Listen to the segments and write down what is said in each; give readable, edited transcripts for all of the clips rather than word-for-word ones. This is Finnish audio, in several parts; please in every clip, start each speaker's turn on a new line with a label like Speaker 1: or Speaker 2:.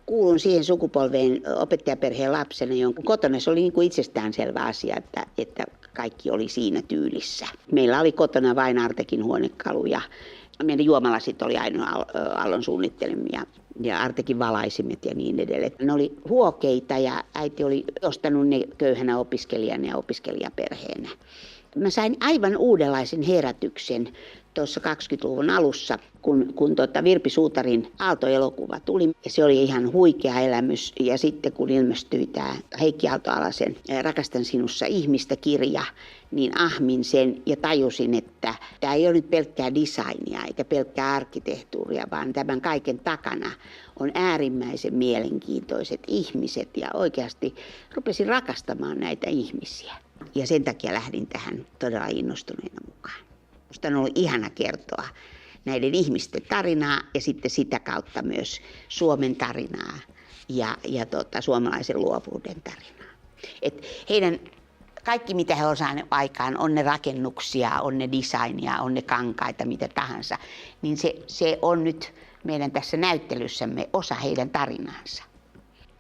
Speaker 1: kuulun siihen sukupolveen opettajaperheen lapsena, jonka kotona se oli niin kuin itsestäänselvä asia, että kaikki oli siinä tyylissä. Meillä oli kotona vain Artekin huonekalu ja meidän juomalasit oli ainoa Aallon suunnittelemia ja Artekin valaisimet ja niin edelleen. Ne oli huokeita ja äiti oli ostanut ne köyhänä opiskelijana ja opiskelijaperheenä. Mä sain aivan uudenlaisen herätyksen tuossa 20-luvun alussa, kun Virpi Suutarin Aalto-elokuva tuli. Se oli ihan huikea elämys. Ja sitten kun ilmestyi tämä Heikki Aalto-Alasen Rakastan sinussa ihmistä -kirja, niin ahmin sen ja tajusin, että tämä ei ole nyt pelkkää designia eikä pelkkää arkkitehtuuria, vaan tämän kaiken takana on äärimmäisen mielenkiintoiset ihmiset ja oikeasti rupesin rakastamaan näitä ihmisiä. Ja sen takia lähdin tähän todella innostuneena mukaan. Minusta on ollut ihana kertoa näiden ihmisten tarinaa ja sitten sitä kautta myös Suomen tarinaa ja suomalaisen luovuuden tarinaa. Et heidän kaikki, mitä he on saaneet aikaan, on ne rakennuksia, on ne designia, on ne kankaita, mitä tahansa, niin se on nyt meidän tässä näyttelyssämme osa heidän tarinaansa.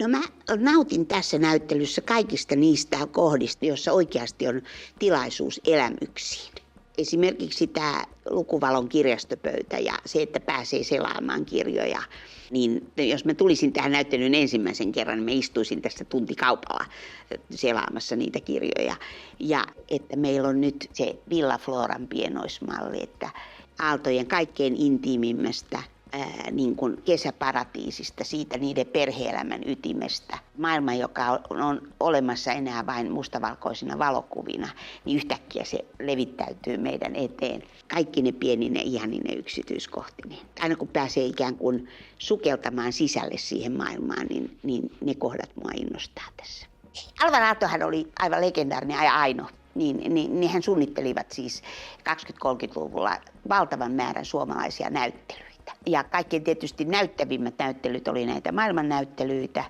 Speaker 1: No mä nautin tässä näyttelyssä kaikista niistä kohdista, joissa oikeasti on tilaisuus elämyksiin. Esimerkiksi tämä Lukuvalon kirjastopöytä ja se, että pääsee selaamaan kirjoja. Niin jos mä tulisin tähän näyttelyyn ensimmäisen kerran, niin mä istuisin tässä tuntikaupalla selaamassa niitä kirjoja. Ja että meillä on nyt se Villa Floran pienoismalli, että Aaltojen kaikkein intiimimmästä niin kuin kesäparatiisista, siitä niiden perhe-elämän ytimestä. Maailma, joka on olemassa enää vain mustavalkoisina valokuvina, niin yhtäkkiä se levittäytyy meidän eteen. Kaikki ne pienine ihanine yksityiskohtineen. Aina kun pääsee ikään kuin sukeltamaan sisälle siihen maailmaan, niin ne kohdat mua innostaa tässä. Alvar Aaltohan oli aivan legendaarinen ja aino. Niin hän suunnittelivat siis 20-30-luvulla valtavan määrän suomalaisia näyttelyitä. Ja kaikkein tietysti näyttävimmät näyttelyt oli näitä maailmannäyttelyitä.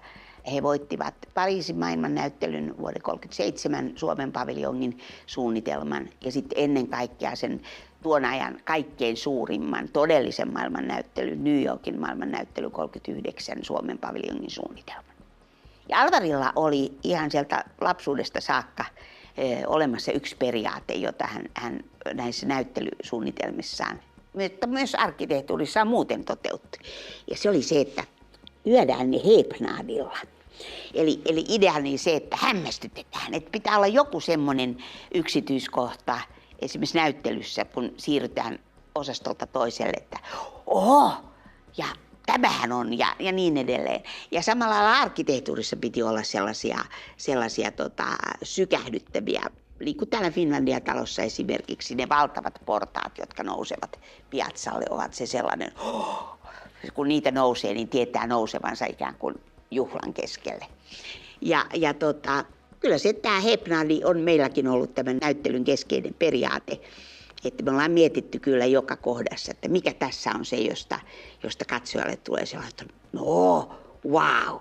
Speaker 1: He voittivat Pariisin maailmannäyttelyn vuoden 1937 Suomen paviljongin suunnitelman ja sitten ennen kaikkea sen tuon ajan kaikkein suurimman todellisen maailmannäyttelyn, New Yorkin maailmannäyttely 1939 Suomen paviljongin suunnitelman. Ja Alvarilla oli ihan sieltä lapsuudesta saakka olemassa yksi periaate, jota hän näissä näyttelysuunnitelmissaan, mutta myös arkkitehtuurissaan muuten toteutti. Ja se oli se, että lyödään ne hepnaadilla. Eli idea niin se, että hämmästytetään, että pitää olla joku semmoinen yksityiskohta esimerkiksi näyttelyssä, kun siirrytään osastolta toiselle, että oho, ja tämähän on ja niin edelleen. Ja samalla lailla arkkitehtuurissa piti olla sellaisia sykähdyttäviä, niin kuin täällä Finlandia-talossa esimerkiksi ne valtavat portaat, jotka nousevat piazzalle, ovat se sellainen, kun niitä nousee, niin tietää nousevansa ikään kuin juhlan keskelle. Ja kyllä se tämä hepnaadi on meilläkin ollut tämän näyttelyn keskeinen periaate. Että me ollaan mietitty kyllä joka kohdassa, että mikä tässä on se, josta katsojalle tulee sellainen, että no, wow.